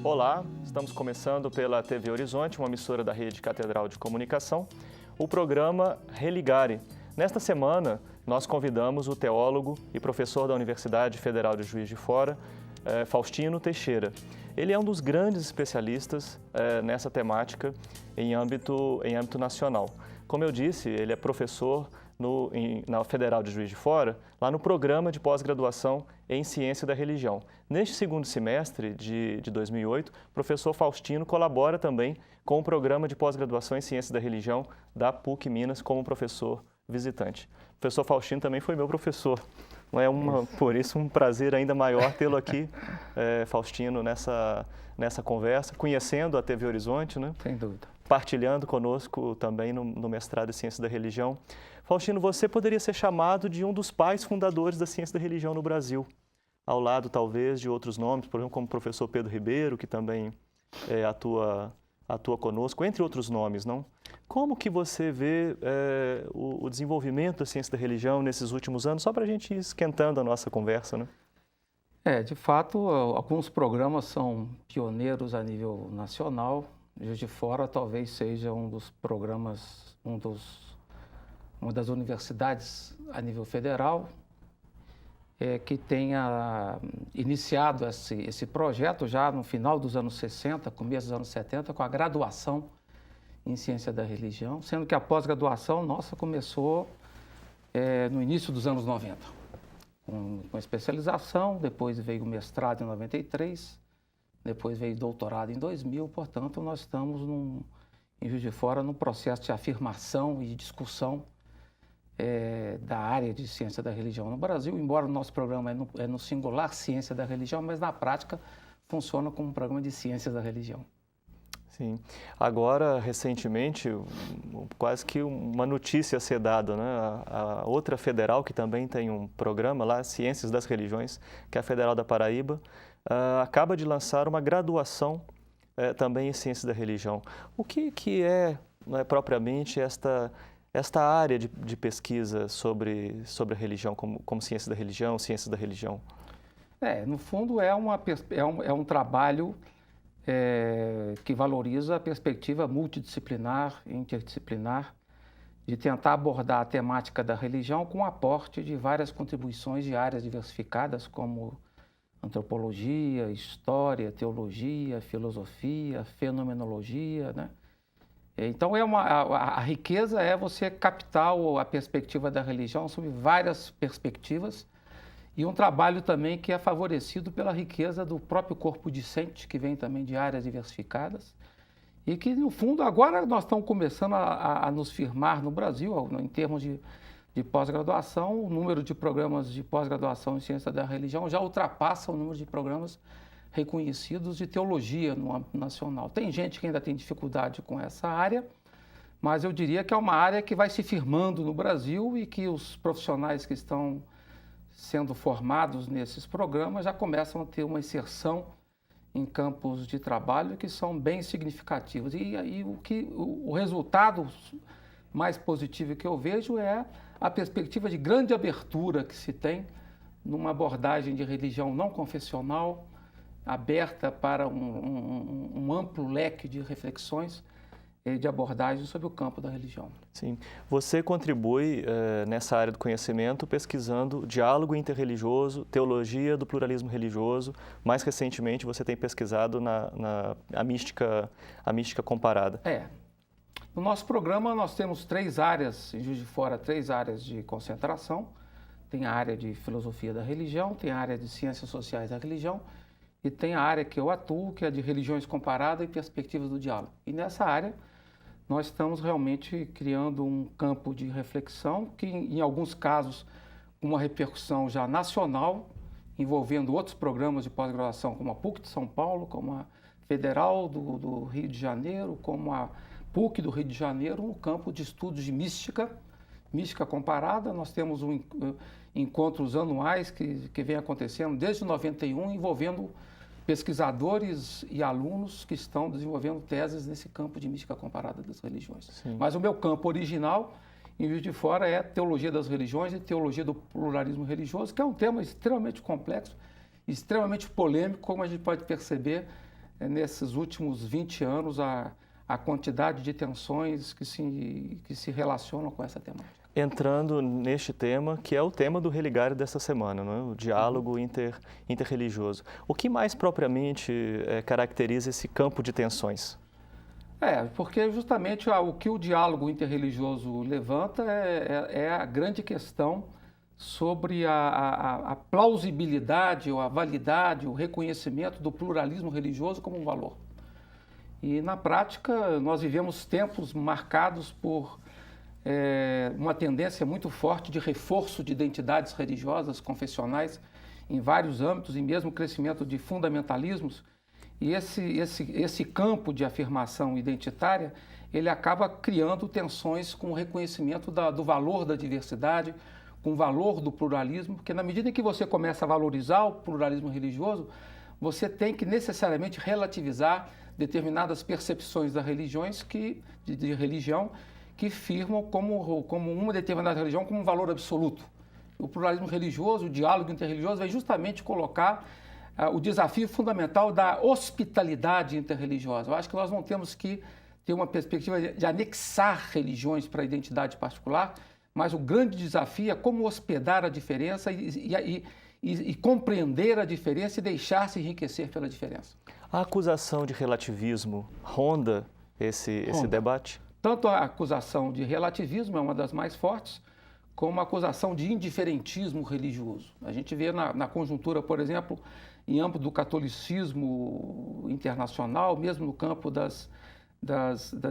Olá, estamos começando pela TV Horizonte, uma emissora da Rede Catedral de Comunicação, o programa Religare. Nesta semana, nós convidamos o teólogo e professor da Universidade Federal de Juiz de Fora, Faustino Teixeira. Ele é um dos grandes especialistas nessa temática em âmbito nacional. Como eu disse, ele é professor na Federal de Juiz de Fora, lá no programa de pós-graduação em Ciência da Religião. Neste segundo semestre de 2008, o professor Faustino colabora também com o programa de pós-graduação em Ciência da Religião da PUC Minas como professor visitante. O professor Faustino também foi meu professor. Não é por isso um prazer ainda maior tê-lo aqui, Faustino, nessa conversa, conhecendo a TV Horizonte, né? Sem dúvida. Partilhando conosco também no mestrado em Ciência da Religião. Faustino, você poderia ser chamado de um dos pais fundadores da ciência da religião no Brasil, ao lado, talvez, de outros nomes, por exemplo, como o professor Pedro Ribeiro, que também atua conosco, entre outros nomes, não? Como que você vê o desenvolvimento da ciência da religião nesses últimos anos, só para a gente ir esquentando a nossa conversa, né? De fato, alguns programas são pioneiros a nível nacional. Juiz de Fora talvez seja um dos programas, uma das universidades a nível federal que tenha iniciado esse projeto já no final dos anos 60, começo dos anos 70, com a graduação em Ciência da Religião, sendo que a pós-graduação nossa começou no início dos anos 90, com especialização, depois veio o mestrado em 93, depois veio o doutorado em 2000, portanto, nós estamos em Juiz de Fora num processo de afirmação e de discussão da área de ciência da religião no Brasil, embora o nosso programa é no singular ciência da religião, mas na prática funciona como um programa de ciências da religião. Sim. Agora, recentemente, quase que uma notícia a ser dada, né? A outra federal, que também tem um programa lá, Ciências das Religiões, que é a Federal da Paraíba, acaba de lançar uma graduação também em Ciências da Religião. O que é, propriamente esta área de pesquisa sobre a religião, como ciência da religião, ciências da religião? No fundo, é um trabalho que valoriza a perspectiva multidisciplinar, interdisciplinar, de tentar abordar a temática da religião com o aporte de várias contribuições de áreas diversificadas, como antropologia, história, teologia, filosofia, fenomenologia, né? Então, a riqueza é você captar a perspectiva da religião sob várias perspectivas e um trabalho também que é favorecido pela riqueza do próprio corpo discente, que vem também de áreas diversificadas e que, no fundo, agora nós estamos começando a nos firmar no Brasil, em termos de pós-graduação. O número de programas de pós-graduação em ciência da religião já ultrapassa o número de programas reconhecidos de teologia no âmbito nacional. Tem gente que ainda tem dificuldade com essa área, mas eu diria que é uma área que vai se firmando no Brasil e que os profissionais que estão sendo formados nesses programas já começam a ter uma inserção em campos de trabalho que são bem significativos. E aí o resultado mais positivo que eu vejo é a perspectiva de grande abertura que se tem numa abordagem de religião não confessional, aberta para um amplo leque de reflexões de abordagens sobre o campo da religião. Sim. Você contribui nessa área do conhecimento pesquisando diálogo interreligioso, teologia do pluralismo religioso. Mais recentemente, você tem pesquisado a mística comparada. No nosso programa, nós temos três áreas, em Juiz de Fora, três áreas de concentração. Tem a área de filosofia da religião, tem a área de ciências sociais da religião e tem a área que eu atuo, que é de religiões comparadas e perspectivas do diálogo. E nessa área, nós estamos realmente criando um campo de reflexão que, em alguns casos, com uma repercussão já nacional, envolvendo outros programas de pós-graduação, como a PUC de São Paulo, como a Federal do Rio de Janeiro, como a PUC do Rio de Janeiro, no campo de estudos de mística comparada. Nós temos encontros anuais que vem acontecendo desde 91, envolvendo pesquisadores e alunos que estão desenvolvendo teses nesse campo de mística comparada das religiões. Sim. Mas o meu campo original, em Juiz de Fora, é teologia das religiões e teologia do pluralismo religioso, que é um tema extremamente complexo, extremamente polêmico, como a gente pode perceber nesses últimos 20 anos, a quantidade de tensões que se relacionam com essa temática. Entrando neste tema, que é o tema do Religare desta semana, não é? O diálogo interreligioso. O que mais propriamente caracteriza esse campo de tensões? Porque justamente o que o diálogo interreligioso levanta é a grande questão sobre a plausibilidade, ou a validade, o reconhecimento do pluralismo religioso como um valor. E, na prática, nós vivemos tempos marcados por uma tendência muito forte de reforço de identidades religiosas, confessionais, em vários âmbitos, e mesmo crescimento de fundamentalismos. E esse campo de afirmação identitária, ele acaba criando tensões com o reconhecimento do valor da diversidade, com o valor do pluralismo, porque na medida em que você começa a valorizar o pluralismo religioso, você tem que necessariamente relativizar determinadas percepções das religiões de religião que firmam como uma determinada religião como um valor absoluto. O pluralismo religioso, o diálogo interreligioso, vai justamente colocar o desafio fundamental da hospitalidade interreligiosa. Eu acho que nós não temos que ter uma perspectiva de anexar religiões para a identidade particular, mas o grande desafio é como hospedar a diferença e compreender a diferença e deixar-se enriquecer pela diferença. A acusação de relativismo ronda esse debate? Tanto a acusação de relativismo é uma das mais fortes, como a acusação de indiferentismo religioso. A gente vê na conjuntura, por exemplo, em âmbito do catolicismo internacional, mesmo no campo das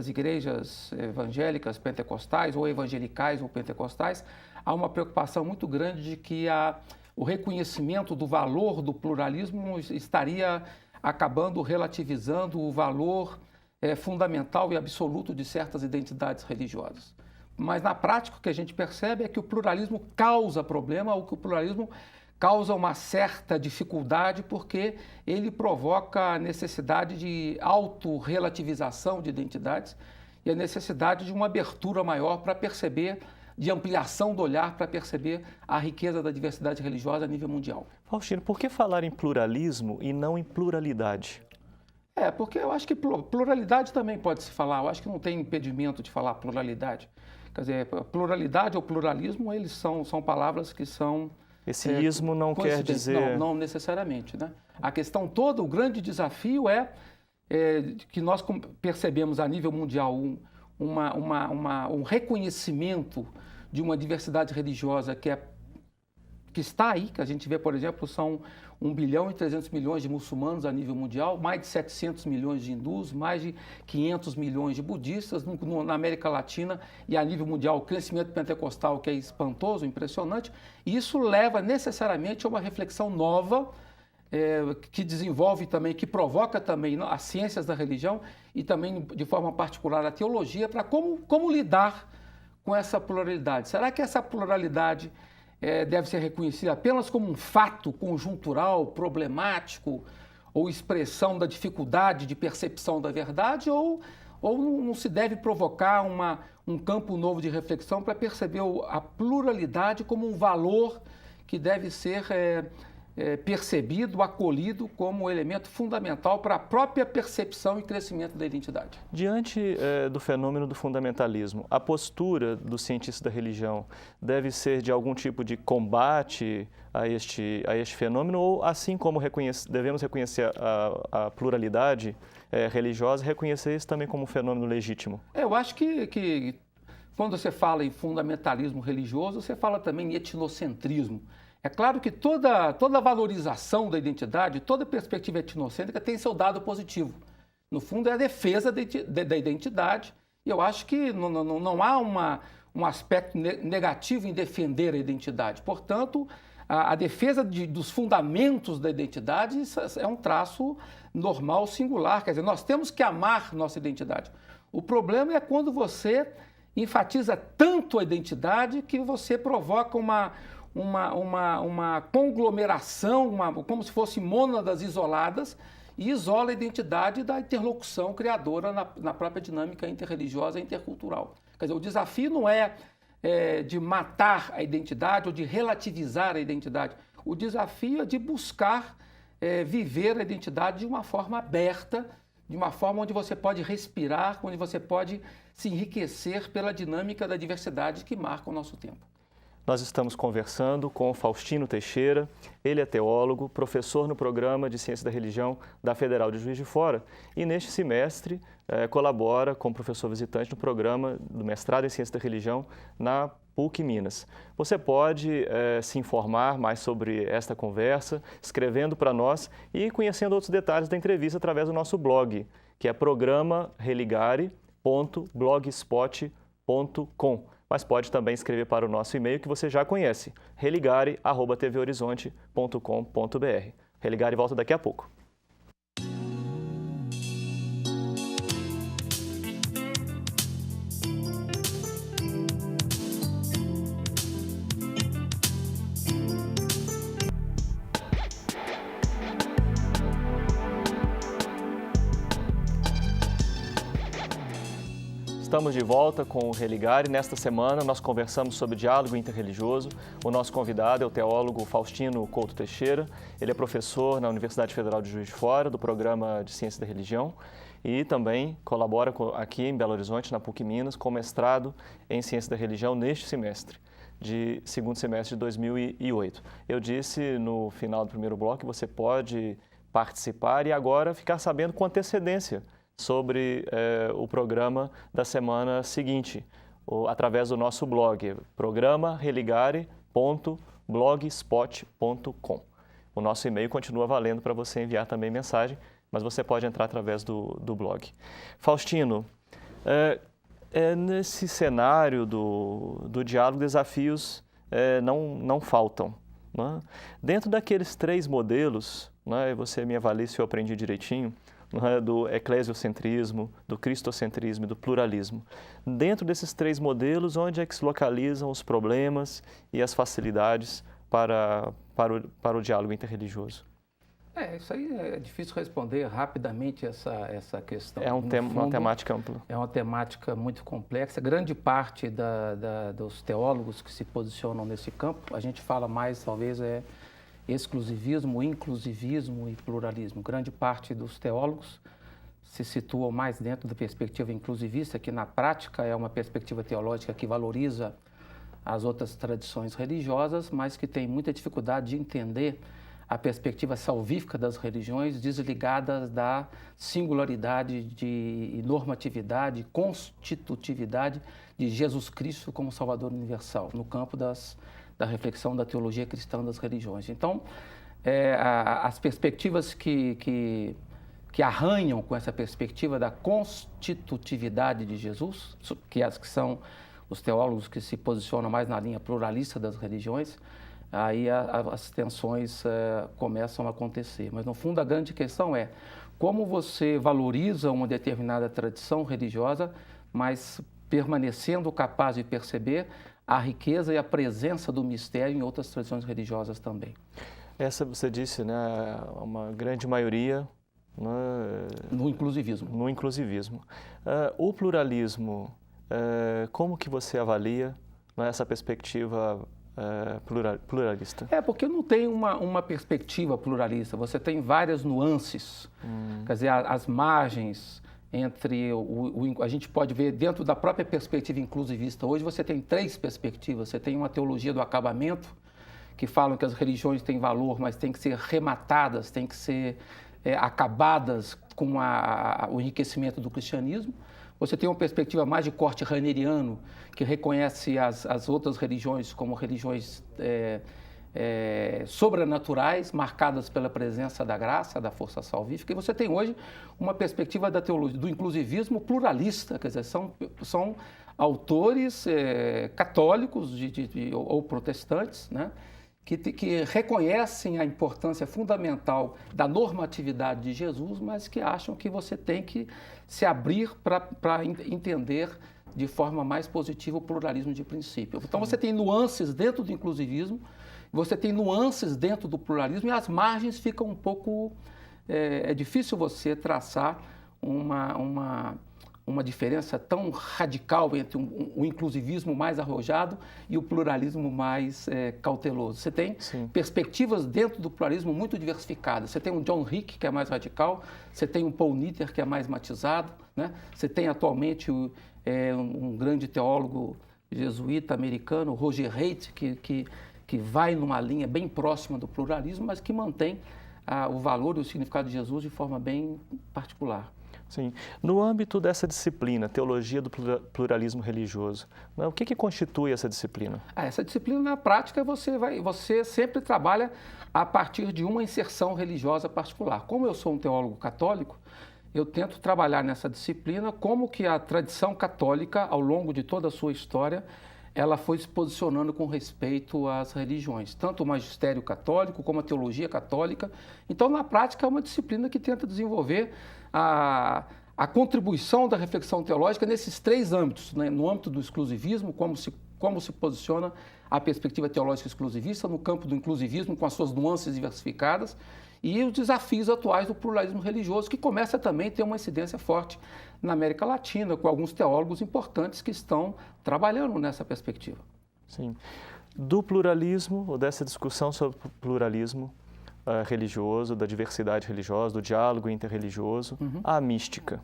igrejas evangélicas pentecostais, ou evangelicais ou pentecostais, há uma preocupação muito grande de que o reconhecimento do valor do pluralismo estaria acabando relativizando o valor fundamental e absoluto de certas identidades religiosas. Mas, na prática, o que a gente percebe é que o pluralismo causa problema, ou que o pluralismo causa uma certa dificuldade, porque ele provoca a necessidade de autorrelativização de identidades e a necessidade de uma abertura maior para perceber, de ampliação do olhar para perceber a riqueza da diversidade religiosa a nível mundial. Faustino, por que falar em pluralismo e não em pluralidade? Porque eu acho que pluralidade também pode se falar, eu acho que não tem impedimento de falar pluralidade. Quer dizer, pluralidade ou pluralismo, eles são palavras que são... Esse ismo não quer dizer... Não necessariamente, né? A questão toda, o grande desafio é que nós percebemos a nível mundial um reconhecimento de uma diversidade religiosa que está aí, que a gente vê, por exemplo, são 1 bilhão e 300 milhões de muçulmanos a nível mundial, mais de 700 milhões de hindus, mais de 500 milhões de budistas, na América Latina e a nível mundial o crescimento pentecostal que é espantoso, impressionante, e isso leva necessariamente a uma reflexão nova que desenvolve também, que provoca também as ciências da religião e também de forma particular a teologia para como lidar com essa pluralidade. Será que essa pluralidade deve ser reconhecida apenas como um fato conjuntural, problemático, ou expressão da dificuldade de percepção da verdade, ou não se deve provocar um campo novo de reflexão para perceber a pluralidade como um valor que deve ser percebido, acolhido como elemento fundamental para a própria percepção e crescimento da identidade. Diante do fenômeno do fundamentalismo, a postura dos cientistas da religião deve ser de algum tipo de combate a este fenômeno, ou assim como devemos reconhecer a pluralidade religiosa, reconhecer isso também como um fenômeno legítimo? Eu acho que quando você fala em fundamentalismo religioso, você fala também em etnocentrismo. É claro que toda valorização da identidade, toda perspectiva etnocêntrica tem seu dado positivo. No fundo, é a defesa da identidade. E eu acho que não há um aspecto negativo em defender a identidade. Portanto, a defesa dos fundamentos da identidade é um traço normal, singular. Quer dizer, nós temos que amar nossa identidade. O problema é quando você enfatiza tanto a identidade que você provoca uma conglomeração, como se fossem mônadas isoladas, e isola a identidade da interlocução criadora na própria dinâmica interreligiosa e intercultural. Quer dizer, o desafio não é de matar a identidade ou de relativizar a identidade. O desafio é de buscar viver a identidade de uma forma aberta, de uma forma onde você pode respirar, onde você pode se enriquecer pela dinâmica da diversidade que marca o nosso tempo. Nós estamos conversando com o Faustino Teixeira, ele é teólogo, professor no programa de Ciência da Religião da Federal de Juiz de Fora e neste semestre colabora como professor visitante no programa do mestrado em Ciência da Religião na PUC Minas. Você pode se informar mais sobre esta conversa, escrevendo para nós e conhecendo outros detalhes da entrevista através do nosso blog, que é programareligare.blogspot.com. Mas pode também escrever para o nosso e-mail que você já conhece, religare@tvhorizonte.com.br. Religare volta daqui a pouco. Estamos de volta com o Religare. Nesta semana, nós conversamos sobre diálogo interreligioso. O nosso convidado é o teólogo Faustino Couto Teixeira. Ele é professor na Universidade Federal de Juiz de Fora, do programa de Ciência da Religião, e também colabora aqui em Belo Horizonte, na PUC Minas, com mestrado em Ciência da Religião neste semestre, de segundo semestre de 2008. Eu disse no final do primeiro bloco que você pode participar e agora ficar sabendo com antecedência sobre o programa da semana seguinte, através do nosso blog, programareligare.blogspot.com. O nosso e-mail continua valendo para você enviar também mensagem, mas você pode entrar através do blog. Faustino, nesse cenário do diálogo, desafios não faltam. Né? Dentro daqueles 3 modelos, né, você me avalia se eu aprendi direitinho, do eclesiocentrismo, do cristocentrismo e do pluralismo. Dentro desses 3 modelos, onde é que se localizam os problemas e as facilidades para o diálogo interreligioso? Isso aí é difícil responder rapidamente essa questão. É uma temática ampla. É uma temática muito complexa. Grande parte dos teólogos que se posicionam nesse campo, a gente fala mais, talvez, exclusivismo, inclusivismo e pluralismo. Grande parte dos teólogos se situam mais dentro da perspectiva inclusivista, que na prática é uma perspectiva teológica que valoriza as outras tradições religiosas, mas que tem muita dificuldade de entender a perspectiva salvífica das religiões desligadas da singularidade de normatividade, constitutividade de Jesus Cristo como Salvador universal, no campo da reflexão da teologia cristã das religiões. Então, as perspectivas que arranham com essa perspectiva da constitutividade de Jesus, que são os teólogos que se posicionam mais na linha pluralista das religiões, aí as tensões começam a acontecer. Mas, no fundo, a grande questão é como você valoriza uma determinada tradição religiosa, mas permanecendo capaz de perceber a riqueza e a presença do mistério em outras tradições religiosas também. Essa, você disse, né, uma grande maioria... No inclusivismo. No inclusivismo. O pluralismo, como que você avalia essa perspectiva pluralista? Porque não tem uma perspectiva pluralista, você tem várias nuances, quer dizer, as margens entre a gente pode ver dentro da própria perspectiva inclusivista. Hoje você tem 3 perspectivas. Você tem uma teologia do acabamento, que falam que as religiões têm valor, mas têm que ser rematadas, têm que ser acabadas com o enriquecimento do cristianismo. Você tem uma perspectiva mais de corte raineriano, que reconhece as outras religiões como religiões sobrenaturais, marcadas pela presença da graça, da força salvífica. E você tem hoje uma perspectiva da teologia, do inclusivismo pluralista, quer dizer, são autores católicos ou protestantes, né, que reconhecem a importância fundamental da normatividade de Jesus, mas que acham que você tem que se abrir para entender de forma mais positiva o pluralismo de princípio. Então você tem nuances dentro do inclusivismo, você tem nuances dentro do pluralismo e as margens ficam um pouco... É difícil você traçar uma uma diferença tão radical entre o inclusivismo mais arrojado e o pluralismo mais cauteloso. Você tem perspectivas dentro do pluralismo muito diversificadas. Você tem um John Hick, que é mais radical, você tem um Paul Nitter, que é mais matizado, né? Você tem atualmente um grande teólogo jesuíta americano, Roger Haidt, que vai numa linha bem próxima do pluralismo, mas que mantém o valor e o significado de Jesus de forma bem particular. Sim. No âmbito dessa disciplina, Teologia do Pluralismo Religioso, o que constitui essa disciplina? Essa disciplina, na prática, você sempre trabalha a partir de uma inserção religiosa particular. Como eu sou um teólogo católico, eu tento trabalhar nessa disciplina como que a tradição católica, ao longo de toda a sua história, ela foi se posicionando com respeito às religiões, tanto o magistério católico como a teologia católica. Então, na prática, é uma disciplina que tenta desenvolver a contribuição da reflexão teológica nesses três âmbitos, né? No âmbito do exclusivismo, como se posiciona a perspectiva teológica exclusivista, no campo do inclusivismo, com as suas nuances diversificadas, e os desafios atuais do pluralismo religioso, que começa também a ter uma incidência forte na América Latina, com alguns teólogos importantes que estão trabalhando nessa perspectiva. Sim. Do pluralismo, ou dessa discussão sobre o pluralismo religioso, da diversidade religiosa, do diálogo interreligioso, à mística.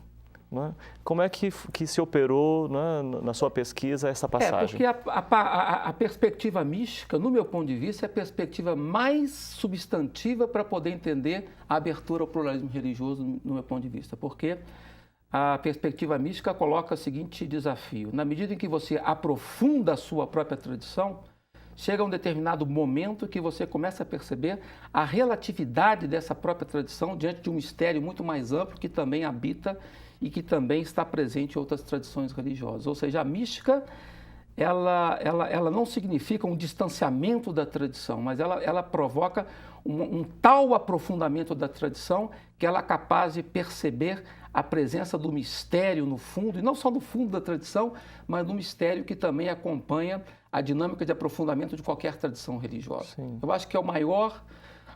Né? Como é que se operou, né, na sua pesquisa essa passagem? Porque a perspectiva mística, no meu ponto de vista, é a perspectiva mais substantiva para poder entender a abertura ao pluralismo religioso, no meu ponto de vista. Porque a perspectiva mística coloca o seguinte desafio: na medida em que você aprofunda a sua própria tradição, chega um determinado momento que você começa a perceber a relatividade dessa própria tradição diante de um mistério muito mais amplo que também habita e que também está presente em outras tradições religiosas. Ou seja, a mística, ela não significa um distanciamento da tradição, mas ela provoca um tal aprofundamento da tradição que ela é capaz de perceber a presença do mistério no fundo, e não só no fundo da tradição, mas no mistério que também acompanha a dinâmica de aprofundamento de qualquer tradição religiosa. Sim. Eu acho que é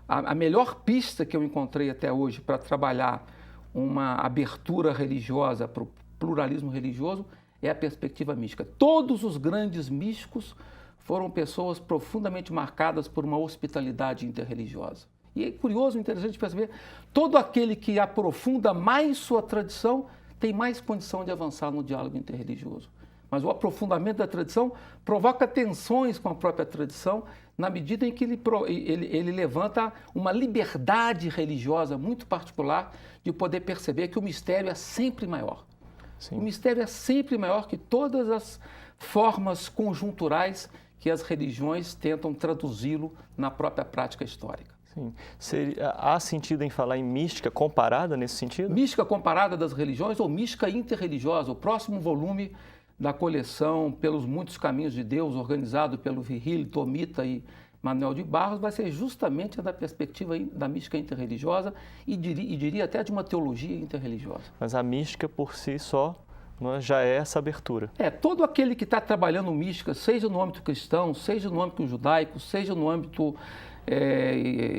a melhor pista que eu encontrei até hoje para trabalhar uma abertura religiosa para o pluralismo religioso é a perspectiva mística. Todos os grandes místicos foram pessoas profundamente marcadas por uma hospitalidade interreligiosa. E é curioso, interessante perceber, todo aquele que aprofunda mais sua tradição tem mais condição de avançar no diálogo interreligioso. Mas o aprofundamento da tradição provoca tensões com a própria tradição, na medida em que ele levanta uma liberdade religiosa muito particular de poder perceber que o mistério é sempre maior. Sim. O mistério é sempre maior que todas as formas conjunturais que as religiões tentam traduzi-lo na própria prática histórica. Sim. Há sentido em falar em mística comparada nesse sentido? Mística comparada das religiões ou mística interreligiosa. O próximo volume da coleção Pelos Muitos Caminhos de Deus, organizado pelo Virgílio Tomita e Manuel de Barros, vai ser justamente da perspectiva da mística interreligiosa e diria até de uma teologia interreligiosa. Mas a mística por si só já é essa abertura. Todo aquele que está trabalhando mística, seja no âmbito cristão, seja no âmbito judaico, seja no âmbito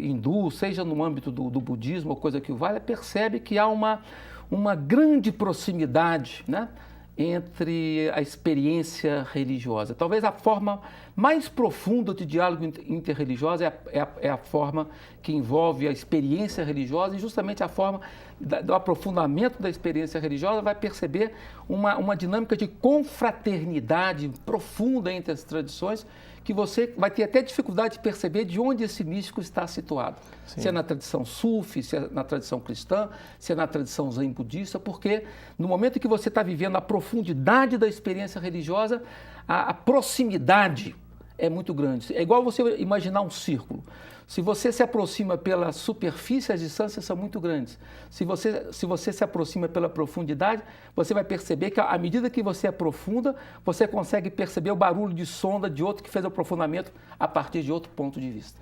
hindu, seja no âmbito do budismo, ou coisa que o valha, percebe que há uma grande proximidade, né, entre a experiência religiosa. Talvez a forma mais profunda de diálogo interreligioso é a forma que envolve a experiência religiosa, e justamente a forma do aprofundamento da experiência religiosa vai perceber uma dinâmica de confraternidade profunda entre as tradições, que você vai ter até dificuldade de perceber de onde esse místico está situado. Sim. Se é na tradição sufi, se é na tradição cristã, se é na tradição zen budista, porque no momento em que você está vivendo a profundidade da experiência religiosa, a proximidade é muito grande. É igual você imaginar um círculo. Se você se aproxima pela superfície, as distâncias são muito grandes. Se você se aproxima pela profundidade, você vai perceber que, à medida que você aprofunda, você consegue perceber o barulho de sonda de outro que fez o aprofundamento a partir de outro ponto de vista.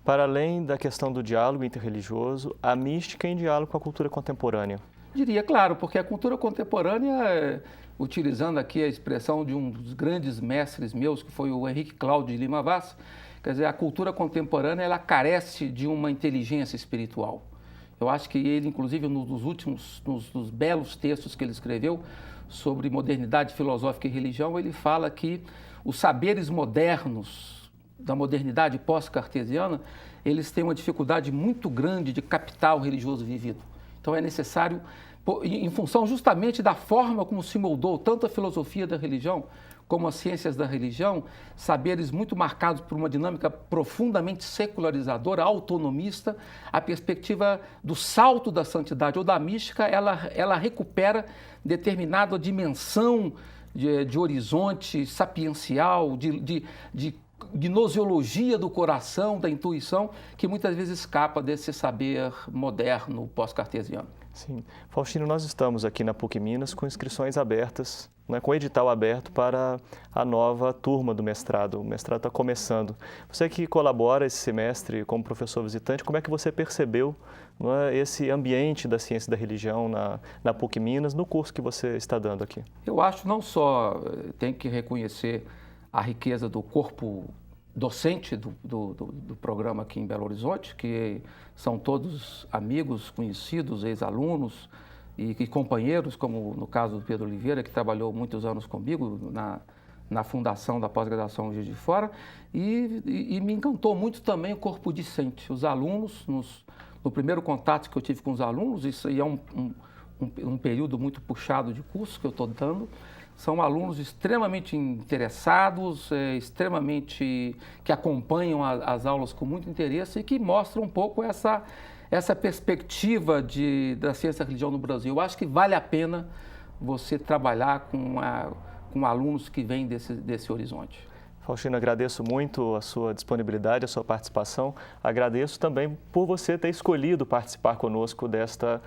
Para além da questão do diálogo interreligioso, a mística em diálogo com a cultura contemporânea. Diria, claro, porque a cultura contemporânea, utilizando aqui a expressão de um dos grandes mestres meus, que foi o Henrique Cláudio de Lima Vaz, quer dizer, a cultura contemporânea ela carece de uma inteligência espiritual. Eu acho que ele, inclusive, nos belos textos que ele escreveu sobre modernidade filosófica e religião, ele fala que os saberes modernos da modernidade pós-cartesiana, eles têm uma dificuldade muito grande de captar o religioso vivido. Então é necessário, em função justamente da forma como se moldou tanto a filosofia da religião como as ciências da religião, saberes muito marcados por uma dinâmica profundamente secularizadora, autonomista, a perspectiva do salto da santidade ou da mística, ela recupera determinada dimensão de horizonte sapiencial, de gnosiologia do coração, da intuição, que muitas vezes escapa desse saber moderno pós-cartesiano. Sim. Faustino, nós estamos aqui na PUC Minas com inscrições abertas, né, com edital aberto para a nova turma do mestrado. O mestrado está começando. Você que colabora esse semestre como professor visitante, como é que você percebeu, né, esse ambiente da ciência da religião na PUC Minas, no curso que você está dando aqui? Eu acho não só tem que reconhecer a riqueza do corpo docente do programa aqui em Belo Horizonte, que são todos amigos, conhecidos, ex-alunos e companheiros, como no caso do Pedro Oliveira, que trabalhou muitos anos comigo na fundação da pós-graduação Juiz de Fora, e me encantou muito também o corpo discente, os alunos, no primeiro contato que eu tive com os alunos, isso aí é um período muito puxado de curso que eu estou dando. São alunos extremamente interessados, que acompanham as aulas com muito interesse e que mostram um pouco essa perspectiva da ciência da religião no Brasil. Eu acho que vale a pena você trabalhar com alunos que vêm desse horizonte. Faustino, agradeço muito a sua disponibilidade, a sua participação. Agradeço também por você ter escolhido participar conosco desta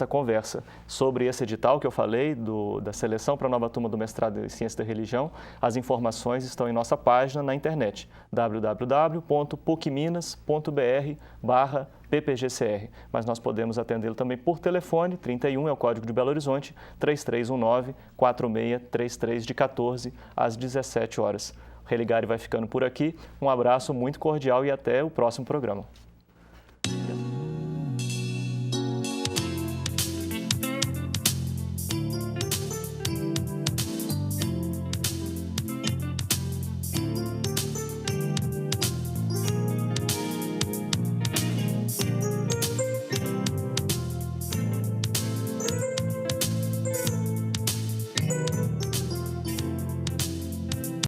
conversa. Sobre esse edital que eu falei, da seleção para a nova turma do mestrado em Ciência da Religião, as informações estão em nossa página na internet, www.pucminas.br/ppgcr. Mas nós podemos atendê-lo também por telefone, 31 é o código de Belo Horizonte, 3319-4633, de 14 às 17 horas. O Religare vai ficando por aqui. Um abraço muito cordial e até o próximo programa.